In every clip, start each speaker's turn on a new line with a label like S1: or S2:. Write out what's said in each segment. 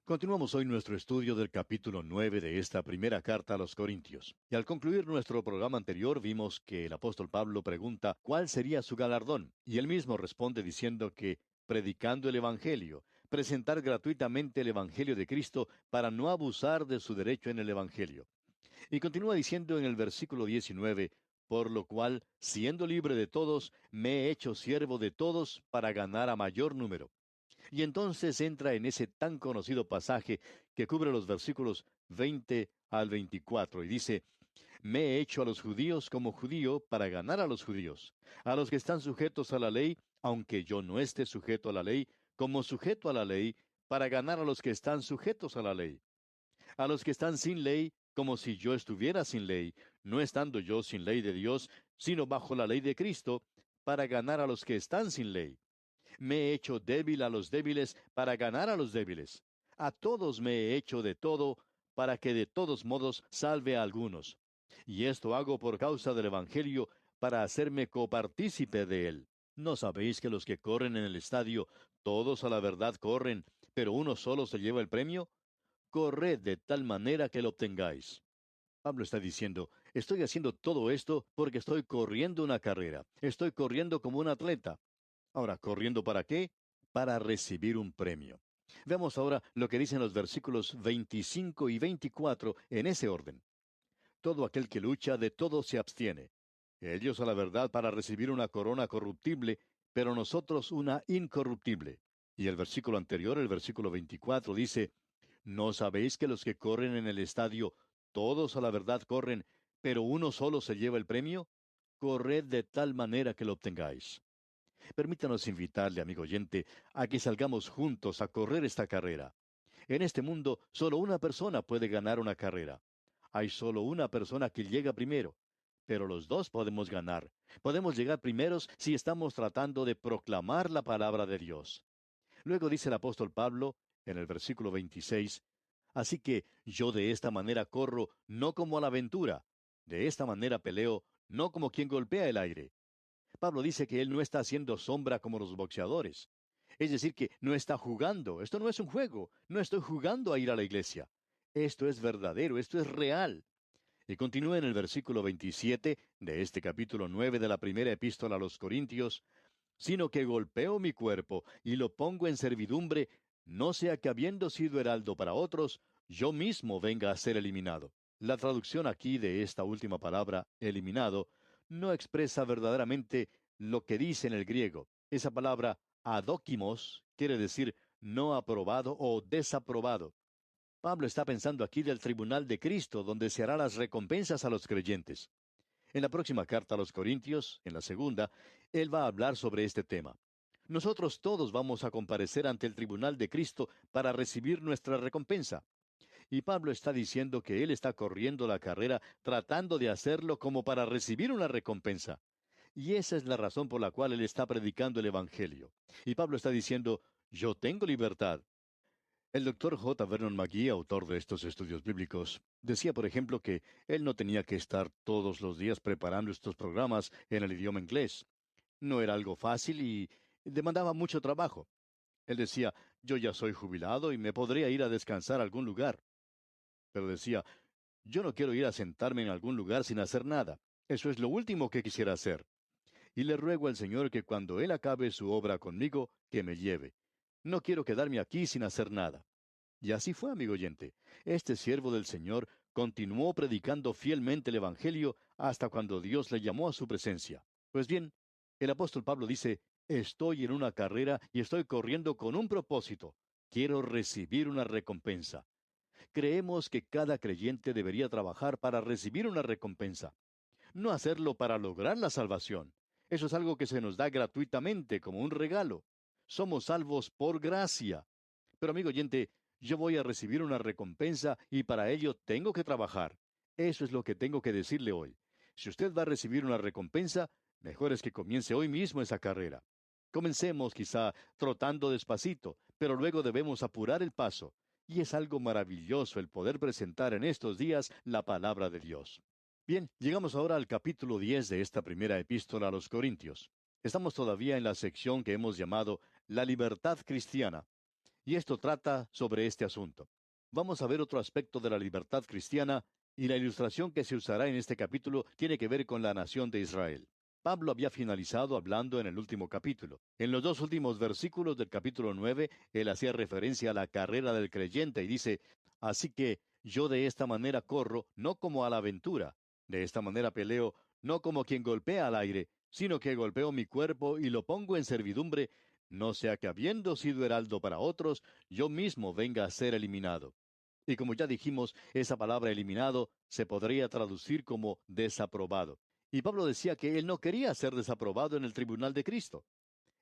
S1: Continuamos hoy nuestro estudio del capítulo 9 de esta primera carta a los Corintios. Y al concluir nuestro programa anterior vimos que el apóstol Pablo pregunta cuál sería su galardón, y él mismo responde diciendo que predicando el Evangelio, presentar gratuitamente el Evangelio de Cristo para no abusar de su derecho en el Evangelio. Y continúa diciendo en el versículo 19, por lo cual, siendo libre de todos, me he hecho siervo de todos para ganar a mayor número. Y entonces entra en ese tan conocido pasaje que cubre los versículos 20 al 24 y dice, me he hecho a los judíos como judío para ganar a los judíos, a los que están sujetos a la ley, aunque yo no esté sujeto a la ley, como sujeto a la ley, para ganar a los que están sujetos a la ley, a los que están sin ley, como si yo estuviera sin ley, no estando yo sin ley de Dios, sino bajo la ley de Cristo, para ganar a los que están sin ley. Me he hecho débil a los débiles para ganar a los débiles. A todos me he hecho de todo para que de todos modos salve a algunos. Y esto hago por causa del Evangelio para hacerme copartícipe de él. ¿No sabéis que los que corren en el estadio, todos a la verdad corren, pero uno solo se lleva el premio? Corred de tal manera que lo obtengáis. Pablo está diciendo, estoy haciendo todo esto porque estoy corriendo una carrera, estoy corriendo como un atleta. Ahora, ¿corriendo para qué? Para recibir un premio. Veamos ahora lo que dicen los versículos 25 y 24 en ese orden. Todo aquel que lucha de todo se abstiene. Ellos a la verdad para recibir una corona corruptible, pero nosotros una incorruptible. Y el versículo anterior, el versículo 24, dice, ¿no sabéis que los que corren en el estadio, todos a la verdad corren, pero uno solo se lleva el premio? Corred de tal manera que lo obtengáis. Permítanos invitarle, amigo oyente, a que salgamos juntos a correr esta carrera. En este mundo, solo una persona puede ganar una carrera. Hay solo una persona que llega primero. Pero los dos podemos ganar. Podemos llegar primeros si estamos tratando de proclamar la palabra de Dios. Luego dice el apóstol Pablo, en el versículo 26, así que yo de esta manera corro, no como a la aventura. De esta manera peleo, no como quien golpea el aire. Pablo dice que él no está haciendo sombra como los boxeadores. Es decir, que no está jugando. Esto no es un juego. No estoy jugando a ir a la iglesia. Esto es verdadero, esto es real. Y continúa en el versículo 27 de este capítulo 9 de la primera epístola a los Corintios, sino que golpeo mi cuerpo y lo pongo en servidumbre, no sea que habiendo sido heraldo para otros, yo mismo venga a ser eliminado. La traducción aquí de esta última palabra, eliminado, no expresa verdaderamente lo que dice en el griego. Esa palabra, adóquimos, quiere decir no aprobado o desaprobado. Pablo está pensando aquí del tribunal de Cristo, donde se hará las recompensas a los creyentes. En la próxima carta a los Corintios, en la segunda, él va a hablar sobre este tema. Nosotros todos vamos a comparecer ante el tribunal de Cristo para recibir nuestra recompensa. Y Pablo está diciendo que él está corriendo la carrera tratando de hacerlo como para recibir una recompensa. Y esa es la razón por la cual él está predicando el Evangelio. Y Pablo está diciendo, yo tengo libertad. El doctor J. Vernon McGee, autor de estos estudios bíblicos, decía, por ejemplo, que él no tenía que estar todos los días preparando estos programas en el idioma inglés. No era algo fácil y demandaba mucho trabajo. Él decía, yo ya soy jubilado y me podría ir a descansar a algún lugar. Pero decía, yo no quiero ir a sentarme en algún lugar sin hacer nada. Eso es lo último que quisiera hacer. Y le ruego al Señor que cuando Él acabe su obra conmigo, que me lleve. No quiero quedarme aquí sin hacer nada. Y así fue, amigo oyente. Este siervo del Señor continuó predicando fielmente el Evangelio hasta cuando Dios le llamó a su presencia. Pues bien, el apóstol Pablo dice, estoy en una carrera y estoy corriendo con un propósito. Quiero recibir una recompensa. Creemos que cada creyente debería trabajar para recibir una recompensa, no hacerlo para lograr la salvación. Eso es algo que se nos da gratuitamente como un regalo. Somos salvos por gracia. Pero amigo oyente, yo voy a recibir una recompensa y para ello tengo que trabajar. Eso es lo que tengo que decirle hoy. Si usted va a recibir una recompensa, mejor es que comience hoy mismo esa carrera. Comencemos quizá trotando despacito, pero luego debemos apurar el paso. Y es algo maravilloso el poder presentar en estos días la palabra de Dios. Bien, llegamos ahora al capítulo 10 de esta primera epístola a los Corintios. Estamos todavía en la sección que hemos llamado la libertad cristiana. Y esto trata sobre este asunto. Vamos a ver otro aspecto de la libertad cristiana, y la ilustración que se usará en este capítulo tiene que ver con la nación de Israel. Pablo había finalizado hablando en el último capítulo. En los dos últimos versículos del capítulo 9, él hacía referencia a la carrera del creyente y dice, así que yo de esta manera corro, no como a la aventura. De esta manera peleo, no como quien golpea al aire, sino que golpeo mi cuerpo y lo pongo en servidumbre, no sea que habiendo sido heraldo para otros, yo mismo venga a ser eliminado. Y como ya dijimos, esa palabra eliminado se podría traducir como desaprobado. Y Pablo decía que él no quería ser desaprobado en el tribunal de Cristo.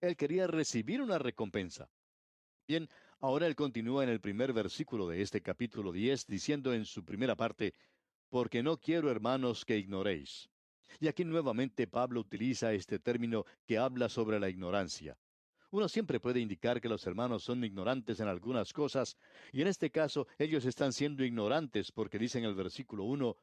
S1: Él quería recibir una recompensa. Bien, ahora él continúa en el primer versículo de este capítulo 10, diciendo en su primera parte, porque no quiero, hermanos, que ignoréis. Y aquí nuevamente Pablo utiliza este término que habla sobre la ignorancia. Uno siempre puede indicar que los hermanos son ignorantes en algunas cosas, y en este caso ellos están siendo ignorantes porque dice en el versículo 1,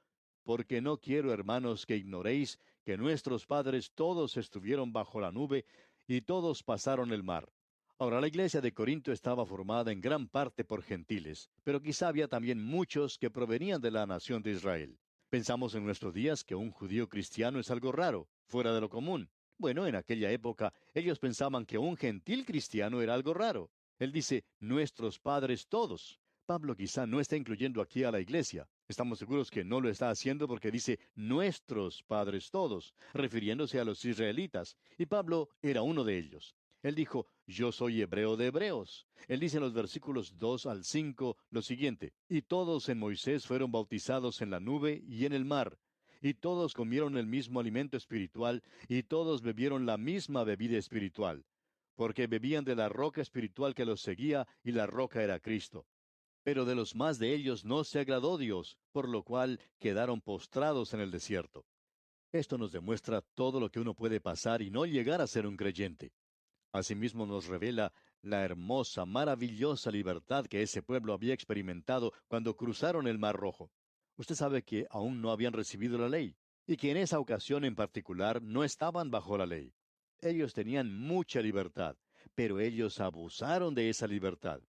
S1: porque no quiero, hermanos, que ignoréis que nuestros padres todos estuvieron bajo la nube y todos pasaron el mar. Ahora, la iglesia de Corinto estaba formada en gran parte por gentiles, pero quizá había también muchos que provenían de la nación de Israel. Pensamos en nuestros días que un judío cristiano es algo raro, fuera de lo común. Bueno, en aquella época ellos pensaban que un gentil cristiano era algo raro. Él dice, nuestros padres todos. Pablo quizá no está incluyendo aquí a la iglesia. Estamos seguros que no lo está haciendo porque dice nuestros padres todos, refiriéndose a los israelitas. Y Pablo era uno de ellos. Él dijo, yo soy hebreo de hebreos. Él dice en los versículos 2 al 5 lo siguiente, y todos en Moisés fueron bautizados en la nube y en el mar, y todos comieron el mismo alimento espiritual, y todos bebieron la misma bebida espiritual, porque bebían de la roca espiritual que los seguía, y la roca era Cristo. Pero de los más de ellos no se agradó Dios, por lo cual quedaron postrados en el desierto. Esto nos demuestra todo lo que uno puede pasar y no llegar a ser un creyente. Asimismo nos revela la hermosa, maravillosa libertad que ese pueblo había experimentado cuando cruzaron el Mar Rojo. Usted sabe que aún no habían recibido la ley, y que en esa ocasión en particular no estaban bajo la ley. Ellos tenían mucha libertad, pero ellos abusaron de esa libertad.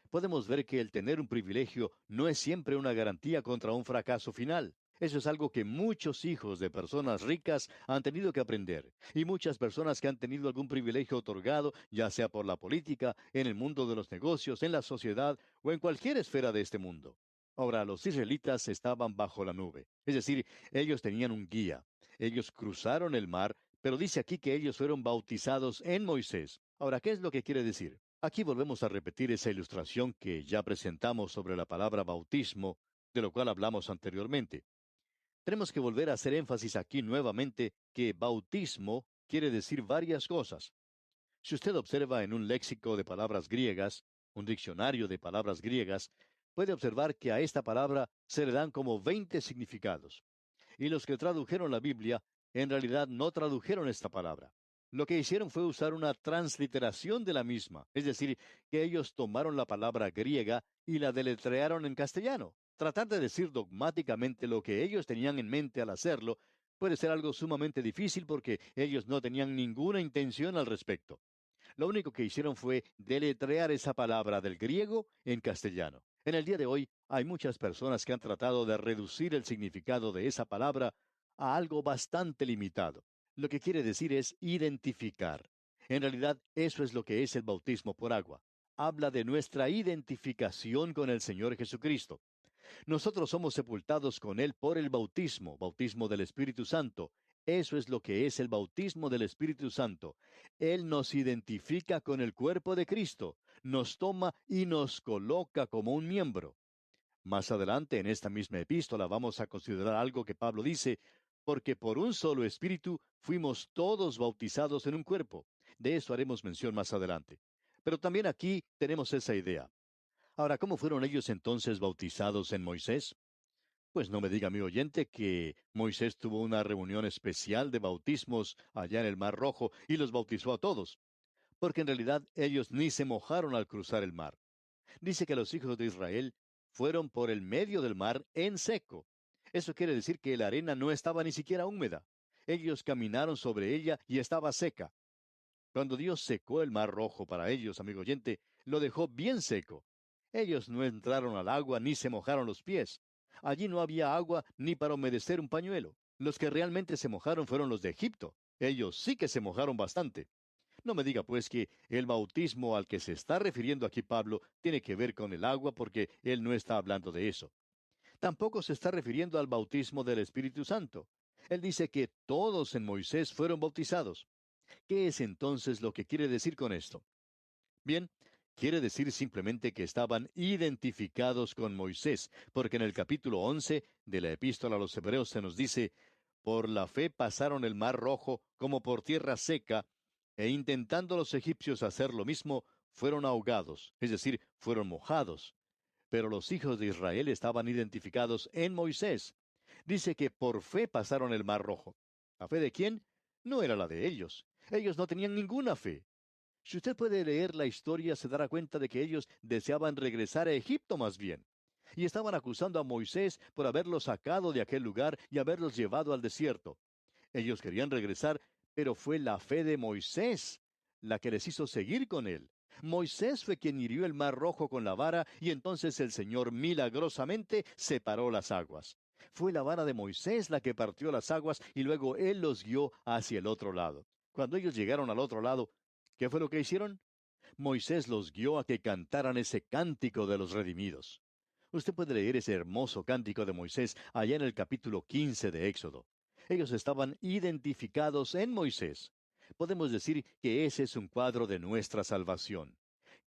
S1: Podemos ver que el tener un privilegio no es siempre una garantía contra un fracaso final. Eso es algo que muchos hijos de personas ricas han tenido que aprender, y muchas personas que han tenido algún privilegio otorgado, ya sea por la política, en el mundo de los negocios, en la sociedad o en cualquier esfera de este mundo. Ahora, los israelitas estaban bajo la nube, es decir, ellos tenían un guía. Ellos cruzaron el mar, pero dice aquí que ellos fueron bautizados en Moisés. Ahora, ¿qué es lo que quiere decir? Aquí volvemos a repetir esa ilustración que ya presentamos sobre la palabra bautismo, de lo cual hablamos anteriormente. Tenemos que volver a hacer énfasis aquí nuevamente que bautismo quiere decir varias cosas. Si usted observa en un léxico de palabras griegas, un diccionario de palabras griegas, puede observar que a esta palabra se le dan como 20 significados. Y los que tradujeron la Biblia, en realidad no tradujeron esta palabra. Lo que hicieron fue usar una transliteración de la misma, es decir, que ellos tomaron la palabra griega y la deletrearon en castellano. Tratar de decir dogmáticamente lo que ellos tenían en mente al hacerlo puede ser algo sumamente difícil porque ellos no tenían ninguna intención al respecto. Lo único que hicieron fue deletrear esa palabra del griego en castellano. En el día de hoy hay muchas personas que han tratado de reducir el significado de esa palabra a algo bastante limitado. Lo que quiere decir es identificar. En realidad, eso es lo que es el bautismo por agua. Habla de nuestra identificación con el Señor Jesucristo. Nosotros somos sepultados con Él por el bautismo, bautismo del Espíritu Santo. Eso es lo que es el bautismo del Espíritu Santo. Él nos identifica con el cuerpo de Cristo, nos toma y nos coloca como un miembro. Más adelante en esta misma epístola vamos a considerar algo que Pablo dice, porque por un solo Espíritu fuimos todos bautizados en un cuerpo. De eso haremos mención más adelante. Pero también aquí tenemos esa idea. Ahora, ¿cómo fueron ellos entonces bautizados en Moisés? Pues no me diga mi oyente que Moisés tuvo una reunión especial de bautismos allá en el Mar Rojo y los bautizó a todos, porque en realidad ellos ni se mojaron al cruzar el mar. Dice que los hijos de Israel fueron por el medio del mar en seco. Eso quiere decir que la arena no estaba ni siquiera húmeda. Ellos caminaron sobre ella y estaba seca. Cuando Dios secó el mar rojo para ellos, amigo oyente, lo dejó bien seco. Ellos no entraron al agua ni se mojaron los pies. Allí no había agua ni para humedecer un pañuelo. Los que realmente se mojaron fueron los de Egipto. Ellos sí que se mojaron bastante. No me diga pues que el bautismo al que se está refiriendo aquí Pablo tiene que ver con el agua, porque él no está hablando de eso. Tampoco se está refiriendo al bautismo del Espíritu Santo. Él dice que todos en Moisés fueron bautizados. ¿Qué es entonces lo que quiere decir con esto? Bien, quiere decir simplemente que estaban identificados con Moisés, porque en el capítulo 11 de la epístola a los Hebreos se nos dice: por la fe pasaron el mar rojo como por tierra seca, e intentando los egipcios hacer lo mismo, fueron ahogados, es decir, fueron mojados. Pero los hijos de Israel estaban identificados en Moisés. Dice que por fe pasaron el mar rojo. ¿La fe de quién? No era la de ellos. Ellos no tenían ninguna fe. Si usted puede leer la historia, se dará cuenta de que ellos deseaban regresar a Egipto más bien. Y estaban acusando a Moisés por haberlos sacado de aquel lugar y haberlos llevado al desierto. Ellos querían regresar, pero fue la fe de Moisés la que les hizo seguir con él. Moisés fue quien hirió el mar rojo con la vara, y entonces el Señor milagrosamente separó las aguas. Fue la vara de Moisés la que partió las aguas, y luego él los guió hacia el otro lado. Cuando ellos llegaron al otro lado, ¿qué fue lo que hicieron? Moisés los guió a que cantaran ese cántico de los redimidos. Usted puede leer ese hermoso cántico de Moisés allá en el capítulo 15 de Éxodo. Ellos estaban identificados en Moisés. Podemos decir que ese es un cuadro de nuestra salvación.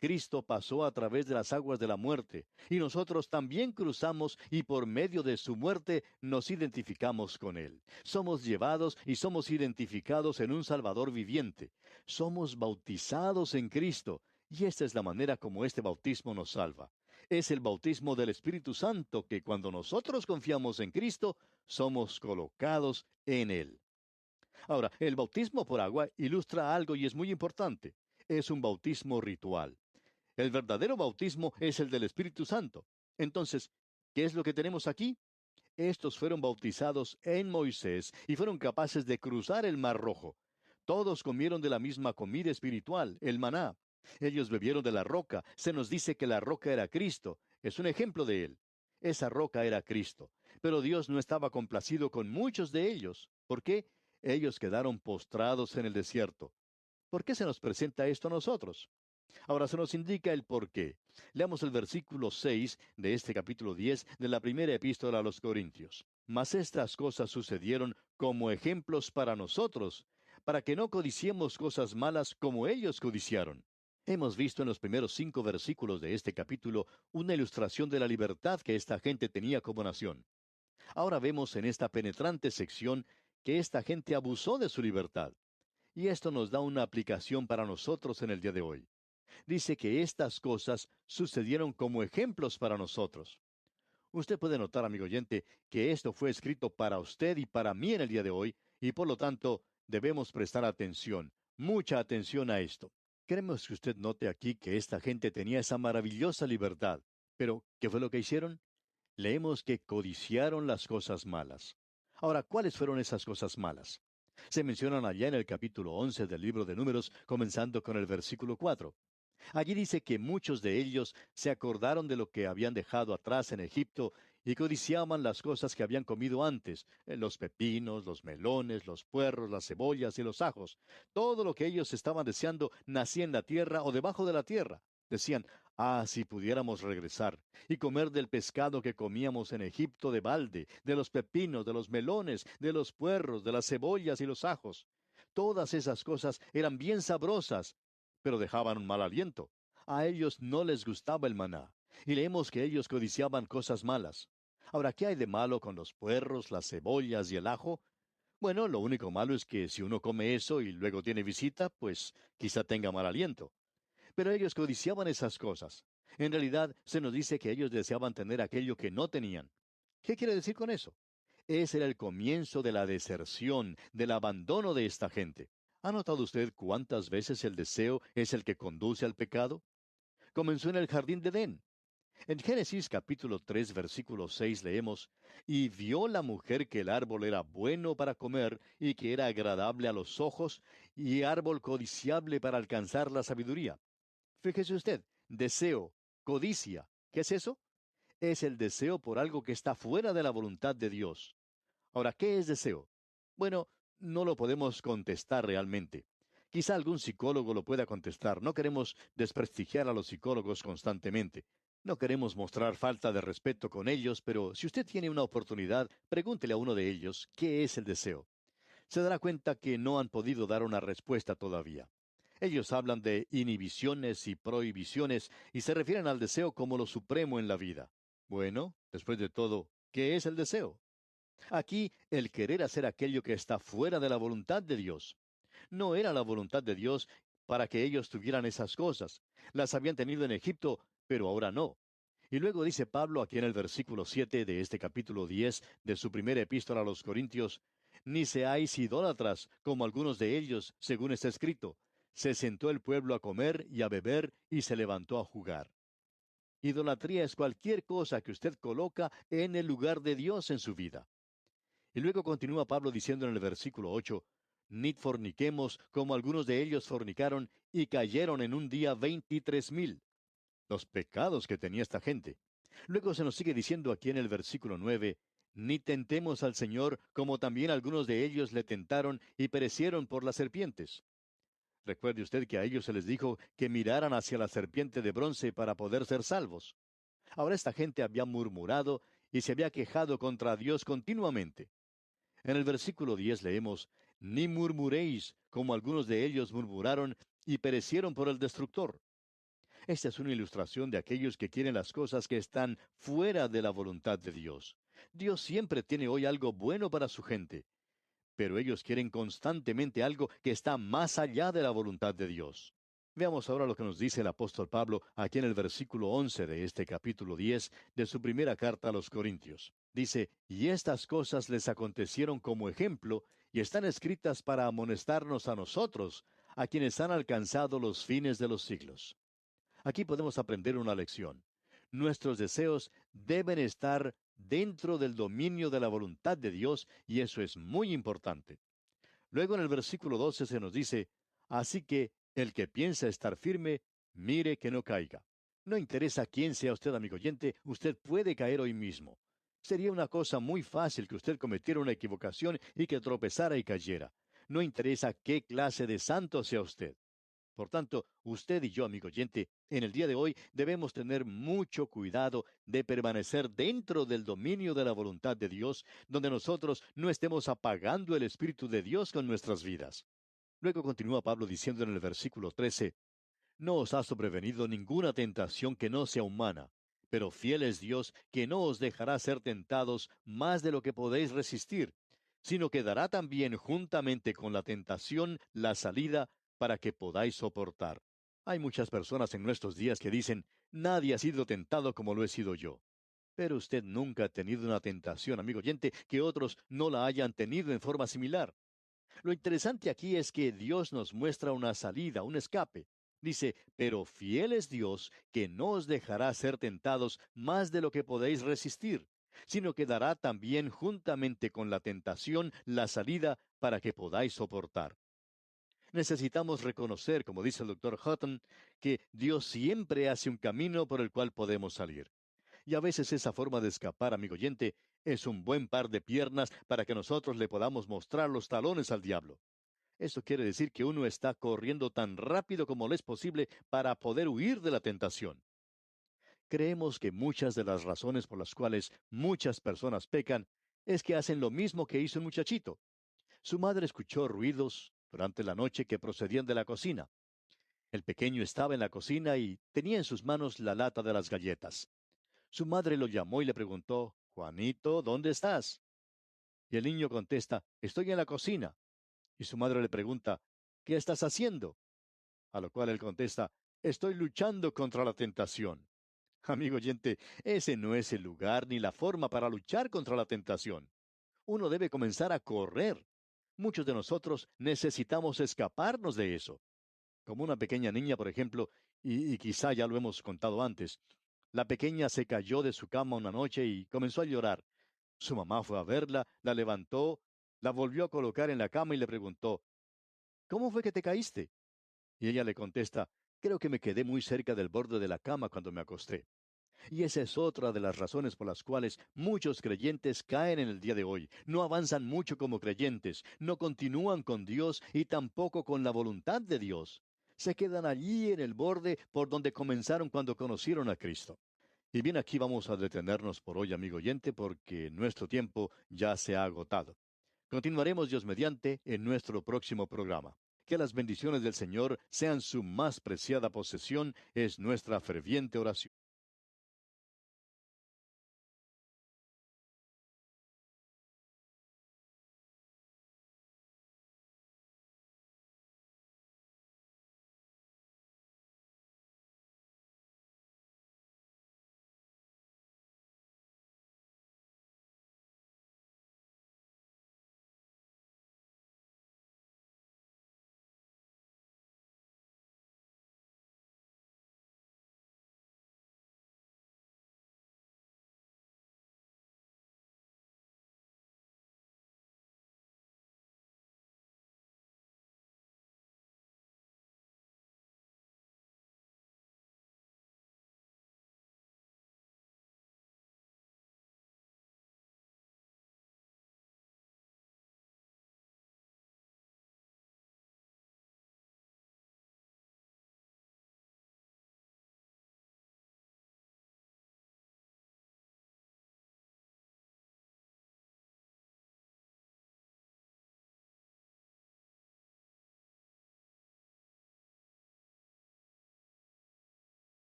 S1: Cristo pasó a través de las aguas de la muerte, y nosotros también cruzamos, y por medio de su muerte nos identificamos con Él. Somos llevados y somos identificados en un Salvador viviente. Somos bautizados en Cristo, y esta es la manera como este bautismo nos salva. Es el bautismo del Espíritu Santo que, cuando nosotros confiamos en Cristo, somos colocados en Él. Ahora, el bautismo por agua ilustra algo y es muy importante. Es un bautismo ritual. El verdadero bautismo es el del Espíritu Santo. Entonces, ¿qué es lo que tenemos aquí? Estos fueron bautizados en Moisés y fueron capaces de cruzar el Mar Rojo. Todos comieron de la misma comida espiritual, el maná. Ellos bebieron de la roca. Se nos dice que la roca era Cristo. Es un ejemplo de él. Esa roca era Cristo. Pero Dios no estaba complacido con muchos de ellos. ¿Por qué? Ellos quedaron postrados en el desierto. ¿Por qué se nos presenta esto a nosotros? Ahora se nos indica el por qué. Leamos el versículo 6 de este capítulo 10 de la primera epístola a los Corintios. Mas estas cosas sucedieron como ejemplos para nosotros, para que no codiciemos cosas malas como ellos codiciaron. Hemos visto en los primeros 5 versículos de este capítulo una ilustración de la libertad que esta gente tenía como nación. Ahora vemos en esta penetrante sección que esta gente abusó de su libertad. Y esto nos da una aplicación para nosotros en el día de hoy. Dice que estas cosas sucedieron como ejemplos para nosotros. Usted puede notar, amigo oyente, que esto fue escrito para usted y para mí en el día de hoy, y por lo tanto debemos prestar atención, mucha atención a esto. Queremos que usted note aquí que esta gente tenía esa maravillosa libertad. Pero, ¿qué fue lo que hicieron? Leemos que codiciaron las cosas malas. Ahora, ¿cuáles fueron esas cosas malas? Se mencionan allá en el capítulo 11 del libro de Números, comenzando con el versículo 4. Allí dice que muchos de ellos se acordaron de lo que habían dejado atrás en Egipto y codiciaban las cosas que habían comido antes, los pepinos, los melones, los puerros, las cebollas y los ajos. Todo lo que ellos estaban deseando nacía en la tierra o debajo de la tierra. Decían: ah, si pudiéramos regresar y comer del pescado que comíamos en Egipto de balde, de los pepinos, de los melones, de los puerros, de las cebollas y los ajos. Todas esas cosas eran bien sabrosas, pero dejaban un mal aliento. A ellos no les gustaba el maná, y leemos que ellos codiciaban cosas malas. Ahora, ¿qué hay de malo con los puerros, las cebollas y el ajo? Bueno, lo único malo es que si uno come eso y luego tiene visita, pues quizá tenga mal aliento. Pero ellos codiciaban esas cosas. En realidad, se nos dice que ellos deseaban tener aquello que no tenían. ¿Qué quiere decir con eso? Ese era el comienzo de la deserción, del abandono de esta gente. ¿Ha notado usted cuántas veces el deseo es el que conduce al pecado? Comenzó en el jardín de Edén. En Génesis capítulo 3 versículo 6 leemos: y vio la mujer que el árbol era bueno para comer y que era agradable a los ojos y árbol codiciable para alcanzar la sabiduría. Fíjese usted, deseo, codicia. ¿Qué es eso? Es el deseo por algo que está fuera de la voluntad de Dios. Ahora, ¿qué es deseo? Bueno, no lo podemos contestar realmente. Quizá algún psicólogo lo pueda contestar. No queremos desprestigiar a los psicólogos constantemente. No queremos mostrar falta de respeto con ellos, pero si usted tiene una oportunidad, pregúntele a uno de ellos qué es el deseo. Se dará cuenta que no han podido dar una respuesta todavía. Ellos hablan de inhibiciones y prohibiciones y se refieren al deseo como lo supremo en la vida. Bueno, después de todo, ¿qué es el deseo? Aquí, el querer hacer aquello que está fuera de la voluntad de Dios. No era la voluntad de Dios para que ellos tuvieran esas cosas. Las habían tenido en Egipto, pero ahora no. Y luego dice Pablo aquí en el versículo 7 de este capítulo 10 de su primera epístola a los Corintios, ni seáis idólatras, como algunos de ellos, según está escrito. Se sentó el pueblo a comer y a beber y se levantó a jugar. Idolatría es cualquier cosa que usted coloca en el lugar de Dios en su vida. Y luego continúa Pablo diciendo en el versículo 8, ni forniquemos como algunos de ellos fornicaron y cayeron en un día 23,000. Los pecados que tenía esta gente. Luego se nos sigue diciendo aquí en el versículo 9, ni tentemos al Señor como también algunos de ellos le tentaron y perecieron por las serpientes. Recuerde usted que a ellos se les dijo que miraran hacia la serpiente de bronce para poder ser salvos. Ahora esta gente había murmurado y se había quejado contra Dios continuamente. En el versículo 10 leemos, ni murmuréis, como algunos de ellos murmuraron y perecieron por el destructor. Esta es una ilustración de aquellos que quieren las cosas que están fuera de la voluntad de Dios. Dios siempre tiene hoy algo bueno para su gente, pero ellos quieren constantemente algo que está más allá de la voluntad de Dios. Veamos ahora lo que nos dice el apóstol Pablo aquí en el versículo 11 de este capítulo 10 de su primera carta a los Corintios. Dice, y estas cosas les acontecieron como ejemplo y están escritas para amonestarnos a nosotros, a quienes han alcanzado los fines de los siglos. Aquí podemos aprender una lección. Nuestros deseos deben estar dentro del dominio de la voluntad de Dios y eso es muy importante. Luego en el versículo 12 se nos dice, así que el que piensa estar firme, mire que no caiga. No interesa quién sea usted, amigo oyente, usted puede caer hoy mismo. Sería una cosa muy fácil que usted cometiera una equivocación y que tropezara y cayera. No interesa qué clase de santo sea usted. Por tanto, usted y yo, amigo oyente, en el día de hoy debemos tener mucho cuidado de permanecer dentro del dominio de la voluntad de Dios, donde nosotros no estemos apagando el Espíritu de Dios con nuestras vidas. Luego continúa Pablo diciendo en el versículo 13, no os ha sobrevenido ninguna tentación que no sea humana, pero fiel es Dios que no os dejará ser tentados más de lo que podéis resistir, sino que dará también juntamente con la tentación la salida para que podáis soportar. Hay muchas personas en nuestros días que dicen, nadie ha sido tentado como lo he sido yo. Pero usted nunca ha tenido una tentación, amigo oyente, que otros no la hayan tenido en forma similar. Lo interesante aquí es que Dios nos muestra una salida, un escape. Dice, pero fiel es Dios que no os dejará ser tentados más de lo que podéis resistir, sino que dará también juntamente con la tentación la salida para que podáis soportar. Necesitamos reconocer, como dice el doctor Hutton, que Dios siempre hace un camino por el cual podemos salir. Y a veces esa forma de escapar, amigo oyente, es un buen par de piernas para que nosotros le podamos mostrar los talones al diablo. Esto quiere decir que uno está corriendo tan rápido como le es posible para poder huir de la tentación. Creemos que muchas de las razones por las cuales muchas personas pecan es que hacen lo mismo que hizo un muchachito. Su madre escuchó ruidos durante la noche que procedían de la cocina. El pequeño estaba en la cocina y tenía en sus manos la lata de las galletas. Su madre lo llamó y le preguntó, Juanito, ¿dónde estás? Y el niño contesta, estoy en la cocina. Y su madre le pregunta, ¿qué estás haciendo? A lo cual él contesta, estoy luchando contra la tentación. Amigo oyente, ese no es el lugar ni la forma para luchar contra la tentación. Uno debe comenzar a correr. Muchos de nosotros necesitamos escaparnos de eso. Como una pequeña niña, por ejemplo, y quizá ya lo hemos contado antes. La pequeña se cayó de su cama una noche y comenzó a llorar. Su mamá fue a verla, la levantó, la volvió a colocar en la cama y le preguntó, ¿cómo fue que te caíste? Y ella le contesta, Creo que me quedé muy cerca del borde de la cama cuando me acosté. Y esa es otra de las razones por las cuales muchos creyentes caen en el día de hoy. No avanzan mucho como creyentes, no continúan con Dios y tampoco con la voluntad de Dios. Se quedan allí en el borde por donde comenzaron cuando conocieron a Cristo. Y bien, aquí vamos a detenernos por hoy, amigo oyente, porque nuestro tiempo ya se ha agotado. Continuaremos, Dios mediante, en nuestro próximo programa. Que las bendiciones del Señor sean su más preciada posesión, es nuestra ferviente oración.